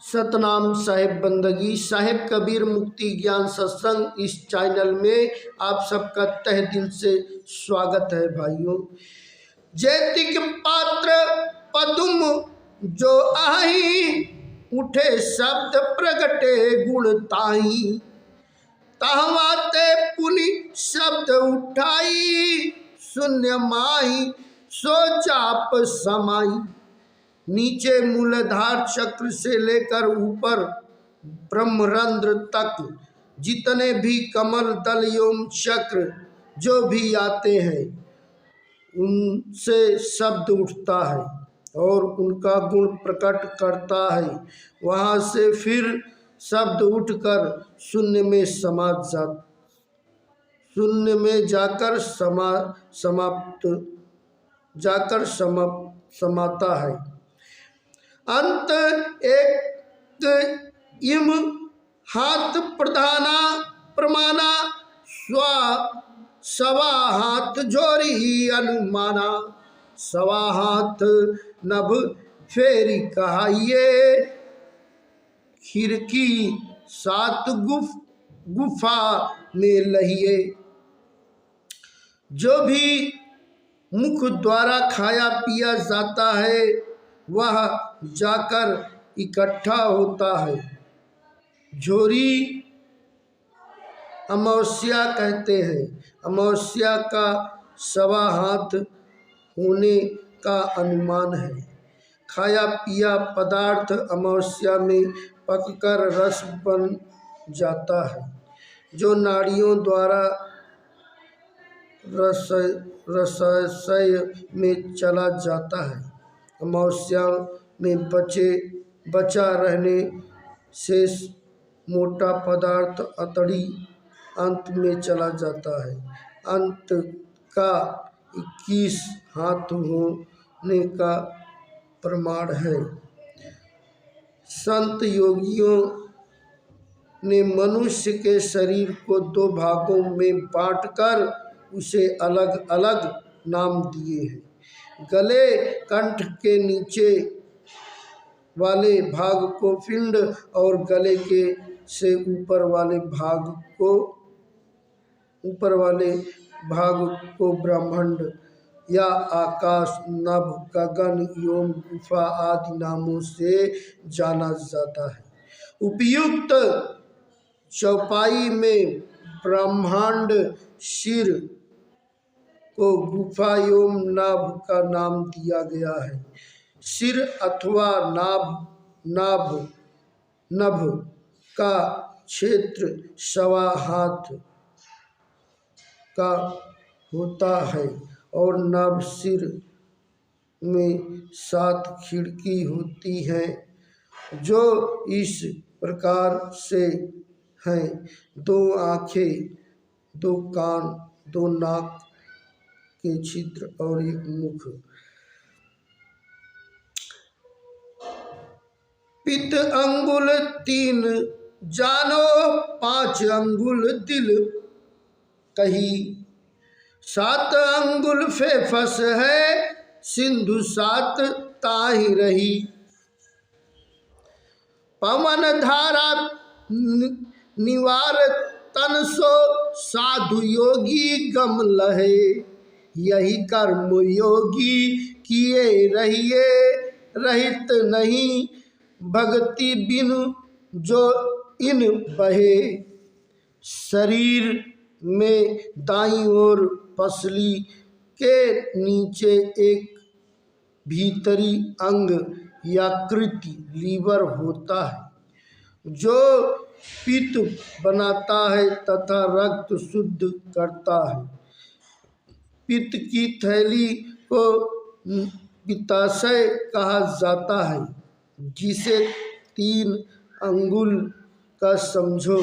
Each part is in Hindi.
सतनाम साहिब बंदगी साहिब कबीर मुक्ति ज्ञान सत्संग इस चैनल में आप सबका तहे दिल से स्वागत है भाइयों। जैतिक पात्र पदुम जो आही उठे शब्द प्रगटे गुण ताही तहवाते पुनि शब्द उठाई शून्य माही सो चाप समाई। नीचे मूलाधार चक्र से लेकर ऊपर ब्रह्मरंध्र तक जितने भी कमल दल एवं चक्र जो भी आते हैं उनसे शब्द उठता है और उनका गुण प्रकट करता है। वहाँ से फिर शब्द उठकर शून्य में शून्य में जाकर समाता है। अंत एक इम हाथ प्रधाना प्रमाना सवा हाथ जोरी अनुमाना। सवा हाथ नभ फेरी कहाइए खिड़की सात गुफा में लहिए। जो भी मुख द्वारा खाया पिया जाता है वह जाकर इकट्ठा होता है। झोरी अमावस्या कहते हैं। अमावस्या का सवा हाथ होने का अनुमान है। खाया पिया पदार्थ अमावस्या में पककर रस बन जाता है जो नाड़ियों द्वारा रसाशय में चला जाता है। अमावस्या में बचा रहने शेष मोटा पदार्थ अतड़ी अंत में चला जाता है। अंत का 21 हाथ होने का प्रमाण है। संत योगियों ने मनुष्य के शरीर को 2 भागों में बांटकर उसे अलग अलग नाम दिए हैं। गले कंठ के नीचे वाले भाग को पिंड और गले के से ऊपर वाले भाग को ब्रह्मांड या आकाश नभ गगन एवं गुफा आदि नामों से जाना जाता है। उपयुक्त चौपाई में ब्रह्मांड सिर को गुफा एवं नाभ का नाम दिया गया है। सिर अथवा नभ का क्षेत्र सवा हाथ का होता है और नभ सिर में 7 खिड़की होती हैं जो इस प्रकार से हैं: 2 आँखें, 2 कान, 2 नाक के छिद्र और 1 मुख। पित अंगुल 3 जानो 5 अंगुल दिल कही। 7 अंगुल फेफस है सिंधु 7 ताहि रही। पवन धारा निवार तन सो साधु योगी गम लहे। यही कर्म योगी किए रहिए रहित नहीं भक्ति बिनु जो इन बहे। शरीर में दाईं ओर पसली के नीचे एक भीतरी अंग यकृत लीवर होता है जो पित्त बनाता है तथा रक्त शुद्ध करता है। पित्त की थैली को पित्ताशय कहा जाता है जिसे 3 अंगुल का समझो।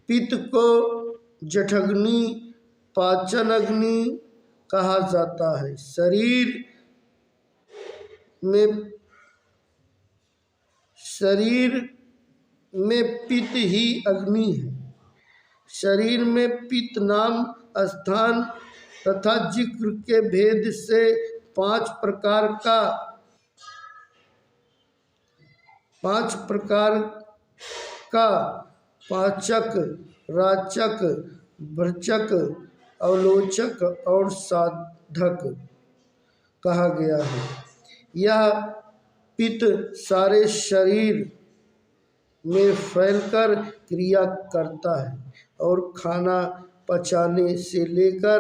पित्त को जठराग्नि पाचन अग्नि कहा जाता है। शरीर में पित्त ही अग्नि है। शरीर में पित्त नाम स्थान तथा जिक्र के भेद से 5 प्रकार का 5 प्रकार का पाचक, राचक, भर्चक, अवलोचक और साधक कहा गया है। यह पित्त सारे शरीर में फैलकर क्रिया करता है और खाना पचाने से लेकर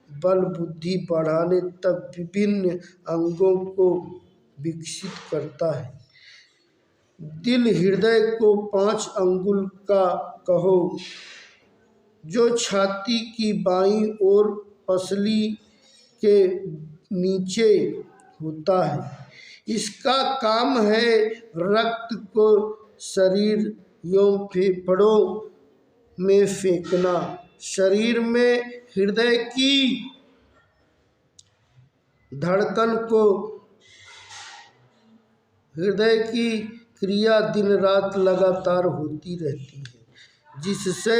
बल बुद्धि बढ़ाने तक विभिन्न अंगों को विकसित करता है। दिल हृदय को 5 अंगुल का कहो, जो छाती की बाईं ओर पसली के नीचे होता है। इसका काम है रक्त को शरीर एवं फेफड़ों में फेंकना। शरीर में हृदय की धड़कन को हृदय की क्रिया दिन रात लगातार होती रहती है, जिससे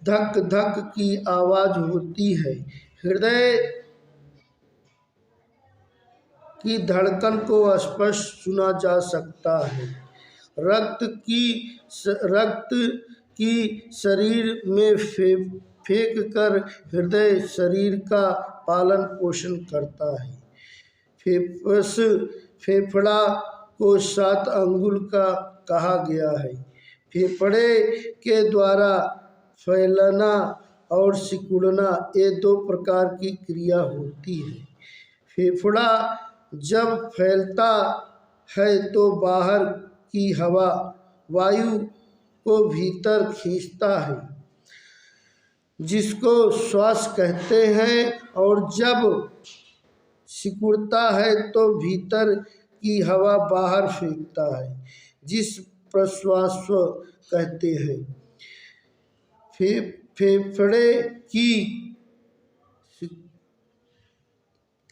धक धक की आवाज़ होती है। हृदय की धड़कन को स्पष्ट सुना जा सकता है। रक्त की शरीर में फेंक कर हृदय शरीर का पालन पोषण करता है। फेफड़ा को 7 अंगुल का कहा गया है। फेफड़े के द्वारा फैलना और सिकुड़ना, ये 2 प्रकार की क्रिया होती है। फेफड़ा जब फैलता है तो बाहर की हवा वायु को भीतर खींचता है, जिसको श्वास कहते हैं, और जब सिकुड़ता है तो भीतर की हवा बाहर फेंकता है, जिस प्रश्वास कहते हैं। फेफड़े की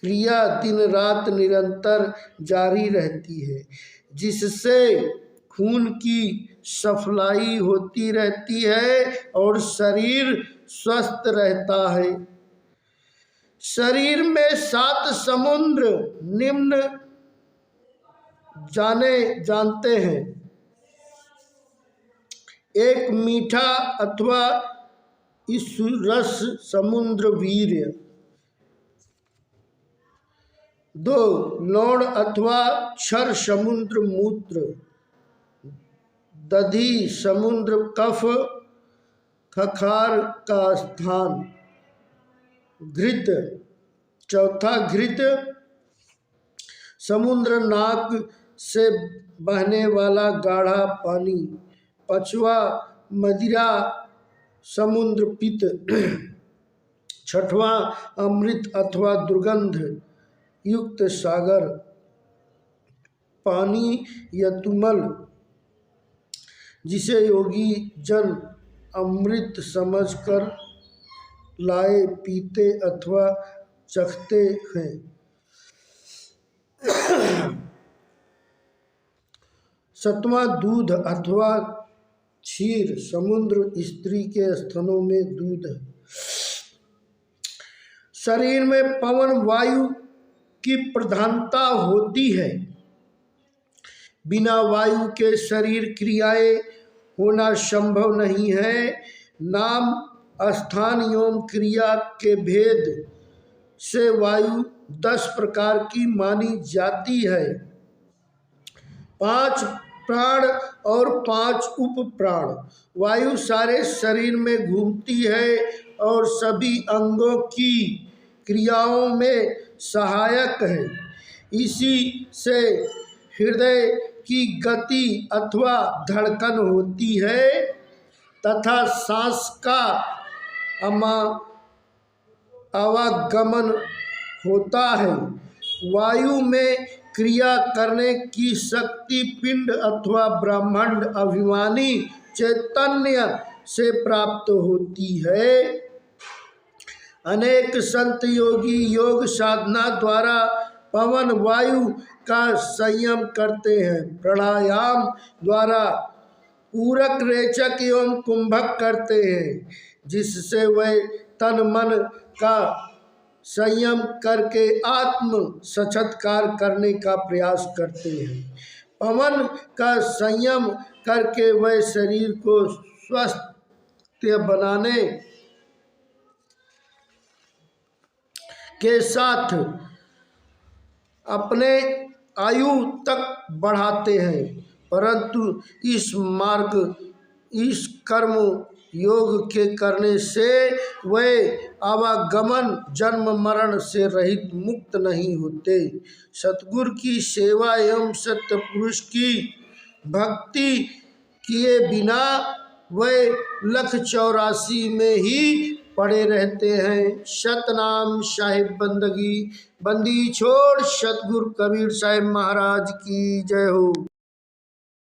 क्रिया दिन रात निरंतर जारी रहती है, जिससे खून की सप्लाई होती रहती है और शरीर स्वस्थ रहता है। शरीर में 7 समुद्र निम्न जानते हैं। 1 मीठा अथवा रस समुद्र वीर्य। 2 लौण अथवा क्षर समुद्र मूत्र। दधी समुद्र कफ खखार का स्थान। घृत। 4 घृत समुद्र नाक से बहने वाला गाढ़ा पानी। 5वां मदिरा समुद्र पित्त। 6वां अमृत अथवा दुर्गंध युक्त सागर पानी या तुमल, जिसे योगी जन अमृत समझकर लाए पीते अथवा चखते हैं। 7वां दूध अथवा क्षीर समुद्र स्त्री के स्तनों में दूध है। शरीर में पवन वायु की प्रधानता होती है। बिना वायु के शरीर क्रियाएं होना संभव नहीं है। नाम स्थान एवं क्रिया के भेद से वायु 10 प्रकार की मानी जाती है। 5 प्राण और 5 उप प्राण। वायु सारे शरीर में घूमती है और सभी अंगों की क्रियाओं में सहायक है। इसी से हृदय की गति अथवा धड़कन होती है तथा सांस का आवागमन होता है। वायु में क्रिया करने की शक्ति पिंड अथवा ब्रह्मांड अभिमानी चैतन्य से प्राप्त होती है। अनेक संत योगी योग साधना द्वारा पवन वायु का संयम करते हैं। प्राणायाम द्वारा पूरक, रेचक एवं कुंभक करते हैं, जिससे वे तन मन का संयम करके आत्म साक्षात्कार करने का प्रयास करते हैं। पवन का संयम करके वह शरीर को स्वस्थ बनाने के साथ अपने आयु तक बढ़ाते हैं। परंतु इस कर्म योग के करने से वे आवागमन जन्म मरण से रहित मुक्त नहीं होते। सतगुरु की सेवा एवं सत्य पुरुष की भक्ति किए बिना वे 184 में ही पड़े रहते हैं। सतनाम साहिब बंदगी बंदी छोड़ सतगुरु कबीर साहिब महाराज की जय हो।